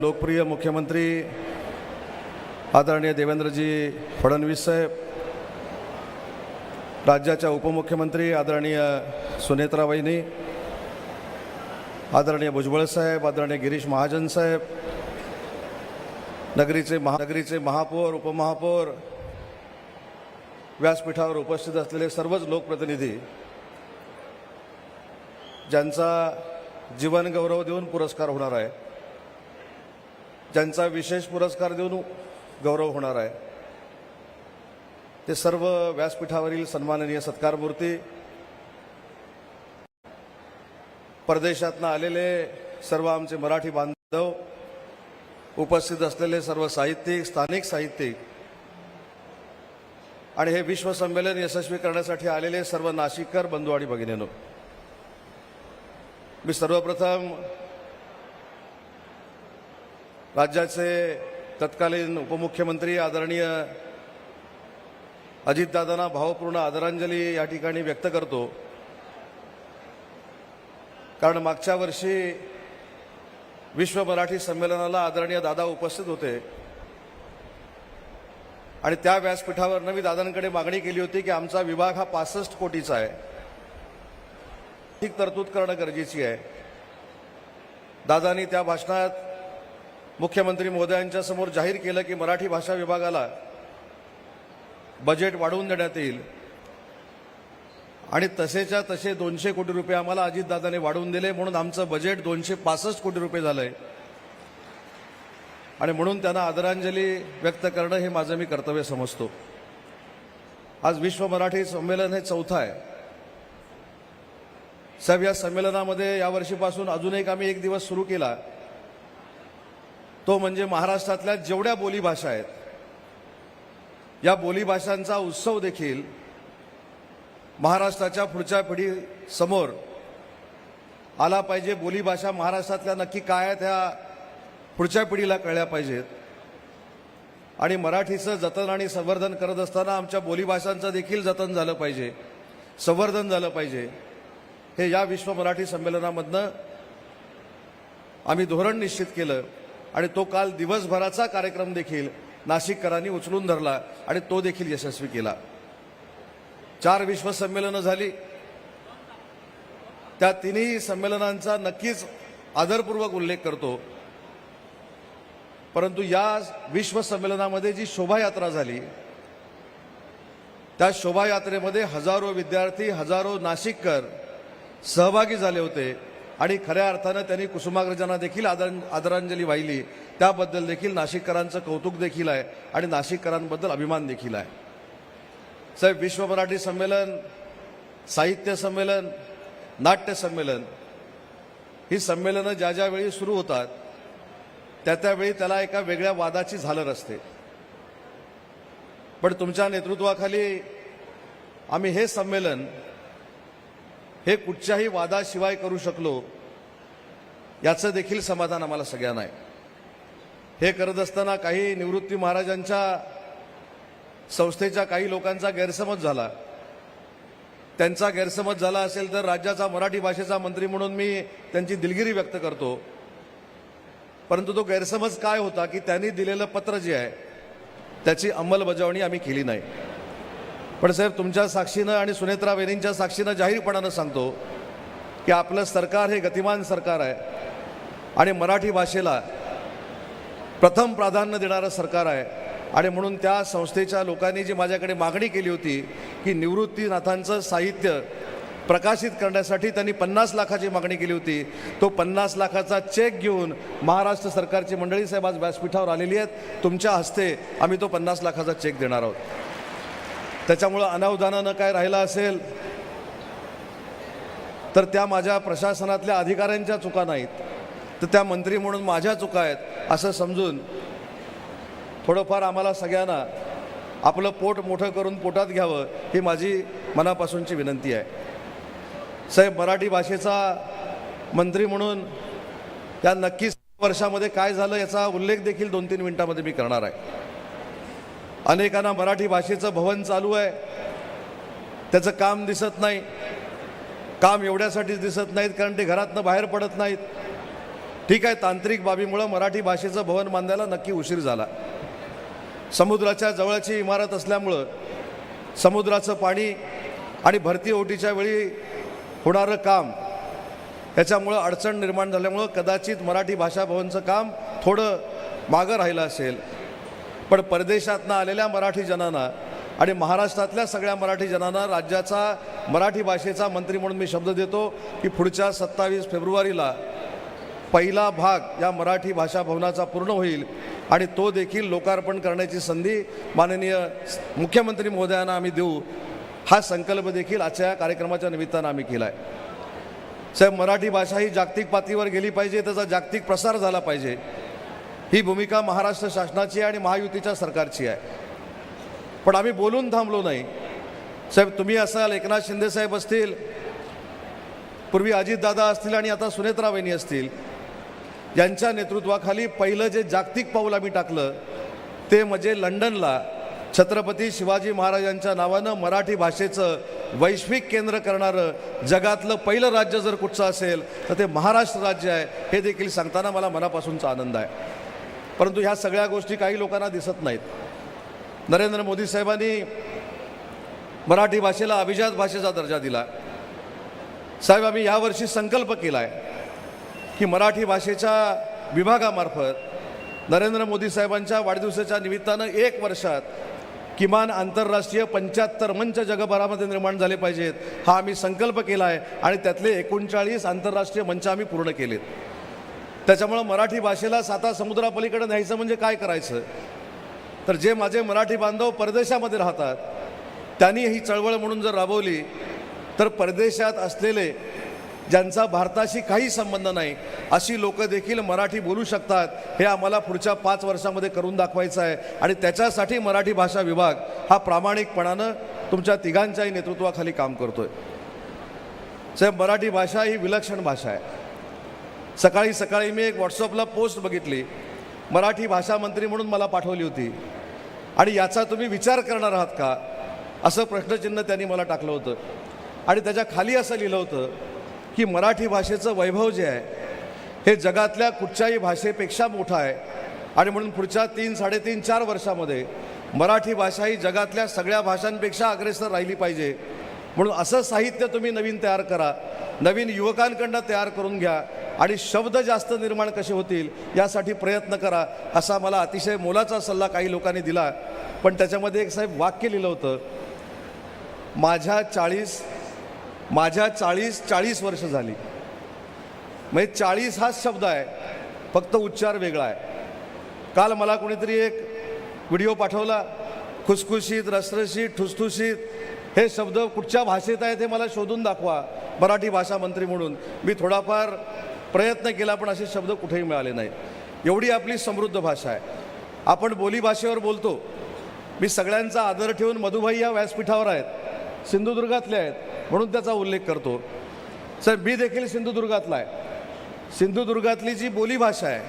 लोकप्रिय मुख्यमंत्री आदरणीय देवेंद्रजी फडणवीस साहेब, राज्याच्या उपमुख्यमंत्री आदरणीय सुनेत्रा वहिनी, आदरणीय भुजबळ साहेब, आदरणीय गिरीश महाजन साहेब, नगरीचे महापौर, उपमहापौर, व्यासपीठावर उपस्थित असलेले सर्वच लोकप्रतिनिधी, ज्यांचा जीवन गौरव देऊन पुरस्कार होणार आहे, ज्यांचा विशेष पुरस्कार देऊन गौरव होणार आहे, ते सर्व व्यासपीठावरील सन्माननीय सत्कारमूर्ती, परदेशातून आलेले सर्व आमचे मराठी बांधव, उपस्थित असलेले सर्व साहित्यिक, स्थानिक साहित्यिक आणि हे विश्व संमेलन यशस्वी करण्यासाठी आलेले सर्व नाशिककर बंधू आणि भगिनींनो, मी सर्वप्रथम राज्याचे तत्कालीन उपमुख्यमंत्री आदरणीय अजितदादांना भावपूर्ण आदरांजली या ठिकाणी व्यक्त करतो। कारण मागच्या वर्षी विश्व मराठी संमेलनाला आदरणीय दादा उपस्थित होते आणि त्या व्यासपीठावर मी दादांकडे मागणी केली होती की आमचा विभाग हा 65 कोटीचा आहे, ठीक तरतूद करणं गरजेची आहे। दादांनी त्या भाषणात मुख्यमंत्री महोदयांच्या समोर जाहीर केलं की मराठी भाषा विभागाला बजेट वाढवून देण्यात येईल आणि तसेच्या तसे 200 कोटी रुपये आम्हाला अजितदादांनी वाढवून दिले, म्हणून आमचं बजेट 265 कोटी रुपये झालंय आणि म्हणून त्यांना आदरांजली व्यक्त करणं हे माझं मी कर्तव्य समजतो। आज विश्व मराठी संमेलन हे 4थं आहे साहेब। या संमेलनामध्ये यावर्षीपासून अजून आम्ही एक दिवस सुरू केला, तो म्हणजे महाराष्ट्रातल्या जेवढ्या बोलीभाषा आहेत या बोलीभाषांचा उत्सव देखील महाराष्ट्राच्या पुढच्या पिढीसमोर आला पाहिजे। बोलीभाषा महाराष्ट्रातल्या नक्की काय आहेत ह्या पुढच्या पिढीला कळल्या पाहिजेत आणि मराठीचं जतन आणि संवर्धन करत असताना आमच्या बोलीभाषांचं देखील जतन झालं पाहिजे, संवर्धन झालं पाहिजे। हे या विश्व मराठी संमेलनामधनं आम्ही धोरण निश्चित केलं आणि तो काल दिवसभराचा कार्यक्रम देखील नाशिककरांनी उचलून धरला आणि तो देखील यशस्वी केला। 4 विश्व संमेलनं झाली, त्या तिन्ही संमेलनांचा नक्कीच आदरपूर्वक उल्लेख करतो, परंतु या विश्व संमेलनामध्ये जी शोभायात्रा झाली त्या शोभायात्रेमध्ये हजारो विद्यार्थी, हजारो नाशिककर सहभागी झाले होते आणि खऱ्या अर्थानं त्यांनी कुसुमाग्रजांना देखील आदरांजली वाहिली। त्याबद्दल देखील नाशिककरांचं कौतुक देखील आहे आणि नाशिककरांबद्दल अभिमान देखील आहे साहेब। विश्व मराठी संमेलन, साहित्य संमेलन, नाट्य संमेलन ही संमेलनं ज्या ज्या वेळी सुरू होतात त्या त्यावेळी त्याला एका वेगळ्या वादाची झालर असते, पण तुमच्या नेतृत्वाखाली आम्ही हे संमेलन हे कुठच्याही वादाशिवाय करू शकलो याचं देखील समाधान आम्हाला सगळ्यांना आहे। हे करत असताना काही निवृत्ती महाराजांच्या संस्थेच्या काही लोकांचा गैरसमज झाला, त्यांचा गैरसमज झाला असेल तर राज्याचा मराठी भाषेचा मंत्री म्हणून मी त्यांची दिलगिरी व्यक्त करतो, परंतु तो गैरसमज काय होता की त्यांनी दिलेलं पत्र जे आहे त्याची अंमलबजावणी आम्ही केली नाही। पण साहेब, तुमच्या साक्षीनं आणि सुनेत्रा वहिनींच्या साक्षीनं जाहीरपणानं सांगतो की आपलं सरकार हे गतिमान सरकार आहे आणि मराठी भाषेला प्रथम प्राधान्य देणारं सरकार आहे आणि म्हणून त्या संस्थेच्या लोकांनी जी माझ्याकडे मागणी केली होती की निवृत्तीनाथांचं साहित्य प्रकाशित करण्यासाठी त्यांनी 50 लाखाची मागणी केली होती, तो 50 लाखाचा चेक घेऊन महाराष्ट्र सरकारची मंडळी साहेब आज व्यासपीठावर आलेली आहेत। तुमच्या हस्ते आम्ही तो 50 लाखाचा चेक देणार आहोत। त्याच्यामुळं अनावधानानं काय राहिलं असेल तर त्या माझ्या प्रशासनातल्या अधिकाऱ्यांच्या चुका नाहीत, तर त्या मंत्री म्हणून माझ्या चुका आहेत असं समजून थोडंफार आम्हाला सगळ्यांना आपलं पोट मोठं करून पोटात घ्यावं ही माझी मनापासूनची विनंती आहे साहेब। मराठी भाषेचा मंत्री म्हणून या नक्कीच वर्षामध्ये काय झालं याचा उल्लेख देखील 2-3 मिनिटांमध्ये मी करणार आहे। अनेकांना मराठी भाषेचं भवन चालू आहे, त्याचं काम दिसत नाही, काम एवढ्यासाठीच दिसत नाहीत कारण ते घरातनं बाहेर पडत नाहीत, ठीक आहे, तांत्रिक बाबीमुळे मराठी भाषेचं भवन बांधायला नक्की उशीर झाला. समुद्राच्या जवळची इमारत असल्यामुळं समुद्राचं पाणी आणि भरती ओहोटीच्या वेळी होणारं काम याच्यामुळं अडचण निर्माण झाल्यामुळं कदाचित मराठी भाषा भवनचं काम थोडं मागं राहिलं असेल. पण परदेशातनं आलेल्या मराठी जनांना आणि महाराष्ट्रातल्या सगळ्या मराठी जनांना राज्याचा मराठी भाषेचा मंत्री म्हणून मी शब्द देतो की पुढच्या 27 फेब्रुवारीला पहिला भाग या मराठी भाषा भवनाचा पूर्ण होईल आणि तो देखील लोकार्पण करण्याची संधी माननीय मुख्यमंत्री महोदयांना आम्ही देऊ. हा संकल्प देखील आजच्या या कार्यक्रमाच्या निमित्तानं आम्ही केला आहे. साहेब, मराठी भाषा ही जागतिक पातळीवर गेली पाहिजे, त्याचा जागतिक प्रसार झाला पाहिजे, ही भूमिका महाराष्ट्र शासनाची आणि महायुतीच्या सरकारची आहे. पण आम्ही बोलून थांबलो नाही. साहेब, तुम्ही असाल, एकनाथ शिंदे साहेब असतील, पूर्वी अजितदादा असतील आणि आता सुनेत्रा वहिनी असतील, यांच्या नेतृत्वाखाली पहिलं जे जागतिक पाऊल आम्ही टाकलं ते म्हणजे लंडनला छत्रपती शिवाजी महाराजांच्या नावानं मराठी भाषेचं वैश्विक केंद्र करणारं जगातलं पहिलं राज्य जर कुठचं असेल तर ते महाराष्ट्र राज्य आहे. हे देखील सांगताना मला मनापासूनचा आनंद आहे. परंतु ह्या सगळ्या गोष्टी काही लोकांना दिसत नाहीत. नरेंद्र मोदी साहेबांनी मराठी भाषेला अभिजात भाषेचा दर्जा दिला. साहेब, आम्ही यावर्षी संकल्प केला आहे की मराठी भाषेच्या विभागामार्फत नरेंद्र मोदी साहेबांच्या वाढदिवसाच्या निमित्तानं 1 वर्षात किमान आंतरराष्ट्रीय 75 मंच जगभरामध्ये निर्माण झाले पाहिजेत. हा आम्ही संकल्प केला आहे आणि त्यातले 39 आंतरराष्ट्रीय मंच आम्ही पूर्ण केलेत. त्याच्यामुळं मराठी भाषेला साता समुद्रापलीकडे न्यायचं म्हणजे काय करायचं, तर जे माझे मराठी बांधव परदेशामध्ये राहतात त्यांनी ही चळवळ म्हणून जर राबवली तर परदेशात असलेले ज्यांचा भारताशी काही संबंध नाही अशी लोक देखील मराठी बोलू शकतात. हे आम्हाला पुढच्या 5 वर्षामध्ये करून दाखवायचं आहे आणि त्याच्यासाठी मराठी भाषा विभाग हा प्रामाणिकपणानं तुमच्या तिघांच्याही नेतृत्वाखाली काम करतोय. साहेब, मराठी भाषा ही विलक्षण भाषा आहे. सकाळी मी एक व्हॉट्सअपला पोस्ट बघितली, मराठी भाषा मंत्री म्हणून मला पाठवली होती आणि याचा तुम्ही विचार करणार आहात का असं प्रश्नचिन्ह त्यांनी मला टाकलं होतं. आणि त्याच्या खाली असं लिहिलं होतं की मराठी भाषेचं वैभव जे आहे हे जगातल्या कुठच्याही भाषेपेक्षा मोठं आहे आणि म्हणून पुढच्या 3, 3.5, 4 वर्षामध्ये मराठी भाषा ही जगातल्या सगळ्या भाषांपेक्षा अग्रेसर राहिली पाहिजे. म्हणून असं साहित्य तुम्ही नवीन तयार करा, नवीन युवकांकडनं तयार करून घ्या आणि शब्द जास्त निर्माण कसे होतील यासाठी प्रयत्न करा, असा मला अतिशय मोलाचा सल्ला काही लोकांनी दिला. पण त्याच्यामध्ये एक साहेब वाक्य लिहिलं होतं, माझ्या 40 वर्ष झाली. म्हणजे 40 हाच शब्द आहे, फक्त उच्चार वेगळा आहे. काल मला कोणीतरी एक व्हिडिओ पाठवला, खुसखुशीत, रसरशीत, ठुसठुशीत, हे शब्द कुठच्या भाषेत आहेत हे मला शोधून दाखवा मराठी भाषा मंत्री म्हणून. मी थोडाफार प्रयत्न केला पण असे शब्द कुठेही मिळाले नाहीत. एवढी आपली समृद्ध भाषा आहे. आपण बोलीभाषेवर बोलतो. मी सगळ्यांचा आदर ठेवून मधुभाई या व्यासपीठावर आहेत, सिंधुदुर्गातले आहेत म्हणून त्याचा उल्लेख करतो. सर, मी देखील सिंधुदुर्गातला आहे. सिंधुदुर्गातली जी बोलीभाषा आहे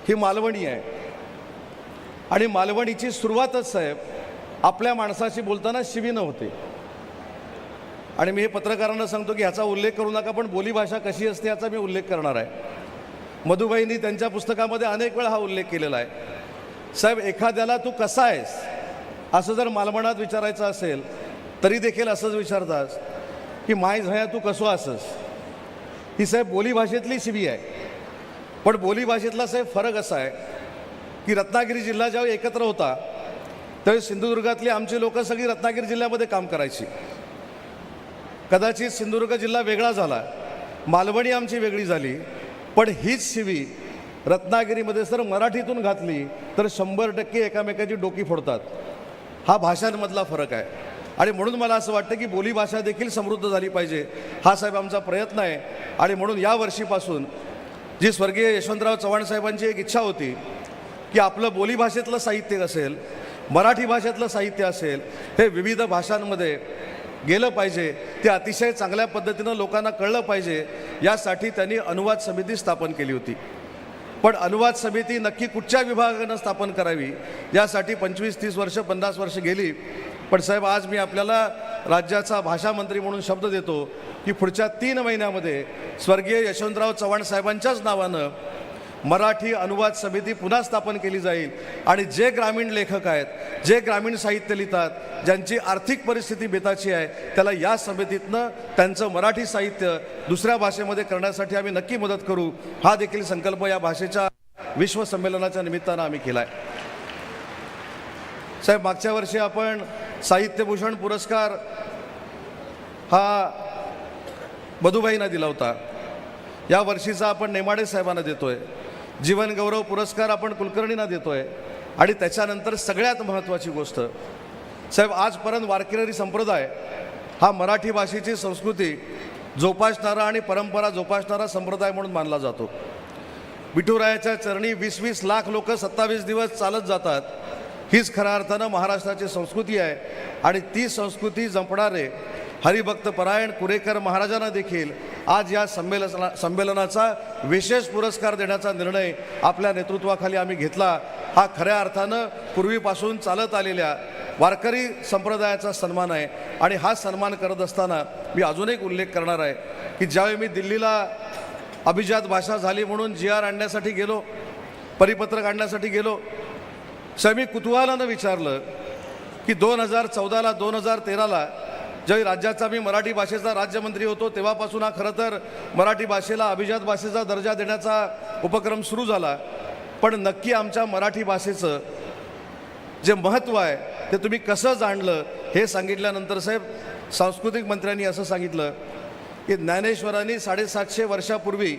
ही मालवणी आहे आणि मालवणीची सुरुवातच साहेब आपल्या माणसाशी बोलताना शिवीनं होते. आणि मी हे पत्रकारांना सांगतो की ह्याचा उल्लेख करू नका, पण बोलीभाषा कशी असते याचा मी उल्लेख करणार आहे. मधुबाईंनी त्यांच्या पुस्तकामध्ये अनेक वेळा हा उल्लेख केलेला आहे. साहेब, एखाद्याला तू कसा आहेस असं जर मालवणात विचारायचं असेल तरी देखील असंच विचारतास की माय झया तू कसो असस. ही साहेब बोलीभाषेतली शिवी आहे. पण बोलीभाषेतला साहेब फरक असा आहे की रत्नागिरी जिल्हा ज्यावेळी एकत्र होता त्यावेळी सिंधुदुर्गातली आमची लोकं सगळी रत्नागिरी जिल्ह्यामध्ये काम करायची. कदाचित सिंधुदुर्ग जिल्हा वेगळा झाला, मालवणी आमची वेगळी झाली, पण हीच शिवी रत्नागिरीमध्ये जर मराठीतून घातली तर 100% एकामेकाची डोकी फोडतात. हा भाषांमधला फरक आहे. आणि म्हणून मला असं वाटतं की बोलीभाषा देखील समृद्ध झाली पाहिजे, हा साहेब आमचा प्रयत्न आहे. आणि म्हणून या वर्षीपासून जी स्वर्गीय यशवंतराव चव्हाण साहेबांची एक इच्छा होती की आपलं बोलीभाषेतलं साहित्य असेल, मराठी भाषेतलं साहित्य असेल, हे विविध भाषांमध्ये गेलं पाहिजे, ते अतिशय चांगल्या पद्धतीनं लोकांना कळलं पाहिजे, यासाठी त्यांनी अनुवाद समिती स्थापन केली होती. पण अनुवाद समिती नक्की कुठच्या विभागानं स्थापन करावी यासाठी 25-30 वर्ष 50 वर्ष गेली. पण साहेब, आज मी आपल्याला राज्याचा भाषा मंत्री म्हणून शब्द देतो की पुढच्या 3 महिन्यामध्ये स्वर्गीय यशवंतराव चव्हाण साहेबांच्याच नावानं मराठी अनुवाद समिती पुन्हा स्थापन केली जाईल आणि जे ग्रामीण लेखक आहेत, जे ग्रामीण साहित्य लिहितात, ज्यांची आर्थिक परिस्थिती बेताची आहे, त्याला या समितीतनं त्यांचं मराठी साहित्य दुसऱ्या भाषेमध्ये करण्यासाठी आम्ही नक्की मदत करू. हा देखील संकल्प या भाषेच्या विश्व संमेलनाच्या निमित्तानं आम्ही केला आहे. साहेब, मागच्या वर्षी आपण साहित्यभूषण पुरस्कार हा मधुबाईंना दिला होता. या वर्षीचा आपण नेमाडे साहेबांना देतोय. जीवन गौरव पुरस्कार आपण कुलकर्णींना देतोय. आणि त्याच्यानंतर सगळ्यात महत्त्वाची गोष्ट साहेब, आजपर्यंत वारकरी संप्रदाय हा मराठी भाषेची संस्कृती जोपासणारा आणि परंपरा जोपासणारा संप्रदाय म्हणून मानला जातो. विठुरायाच्या चरणी 20-20 लाख लोक 27 दिवस चालत जातात. हीच खऱ्या अर्थानं महाराष्ट्राची संस्कृती आहे. आणि ती संस्कृती जपणारे हरिभक्त परायण कुरेकर महाराजांना देखील आज या संमेलनाचा विशेष पुरस्कार देण्याचा निर्णय आपल्या नेतृत्वाखाली आम्ही घेतला. हा खऱ्या अर्थानं पूर्वीपासून चालत आलेल्या वारकरी संप्रदायाचा सन्मान आहे. आणि हा सन्मान करत असताना मी अजून एक उल्लेख करणार आहे की ज्यावेळी मी दिल्लीला अभिजात भाषा झाली म्हणून GR आणण्यासाठी गेलो, परिपत्रक आणण्यासाठी गेलो, साहेब मी कुतूहलानं विचारलं की 2014ला 2013ला ज्यावेळी राज्याचा मी मराठी भाषेचा राज्यमंत्री होतो तेव्हापासून हा खरं तर मराठी भाषेला अभिजात भाषेचा दर्जा देण्याचा उपक्रम सुरू झाला. पण नक्की आमच्या मराठी भाषेचं जे महत्त्व आहे ते तुम्ही कसं जाणलं हे सांगितल्यानंतर साहेब, सांस्कृतिक मंत्र्यांनी असं सांगितलं की ज्ञानेश्वरांनी 750 वर्षापूर्वी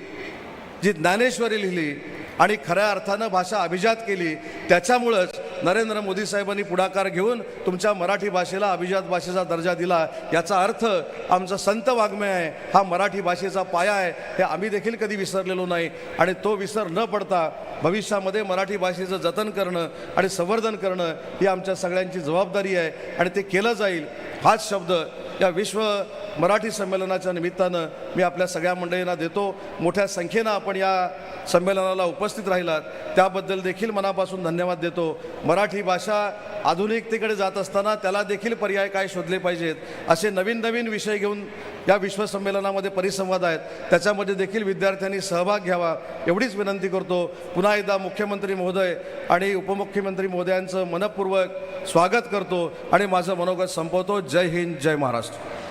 जी ज्ञानेश्वरी लिहिली आणि खऱ्या अर्थानं भाषा अभिजात केली, त्याच्यामुळंच नरेंद्र मोदी साहेबांनी पुढाकार घेऊन तुमच्या मराठी भाषेला अभिजात भाषेचा दर्जा दिला. याचा अर्थ आमचा संत वाङ्मय आहे, हा मराठी भाषेचा पाया आहे, हे आम्ही देखील कधी विसरलेलो नाही. आणि तो विसर न पडता भविष्यामध्ये मराठी भाषेचं जतन करणं आणि संवर्धन करणं ही आमच्या सगळ्यांची जबाबदारी आहे आणि ते केलं जाईल. हाच शब्द या विश्व मराठी संमेलनाच्या निमित्तानं मी आपल्या सगळ्या मंडळींना देतो. मोठ्या संख्येनं आपण या संमेलनाला उपस्थित राहिलात त्याबद्दल देखील मनापासून धन्यवाद देतो. मराठी भाषा आधुनिकतेकडे जात असताना त्याला देखील पर्याय काय शोधले पाहिजेत, असे नवीन नवीन विषय घेऊन या विश्वसंमेलनामध्ये परिसंवाद आहेत, त्याच्यामध्ये देखील विद्यार्थ्यांनी सहभाग घ्यावा एवढीच विनंती करतो. पुन्हा एकदा मुख्यमंत्री महोदय आणि उपमुख्यमंत्री महोदयांचं मनपूर्वक स्वागत करतो आणि माझं मनोगत संपवतो. जय हिंद, जय महाराष्ट्र.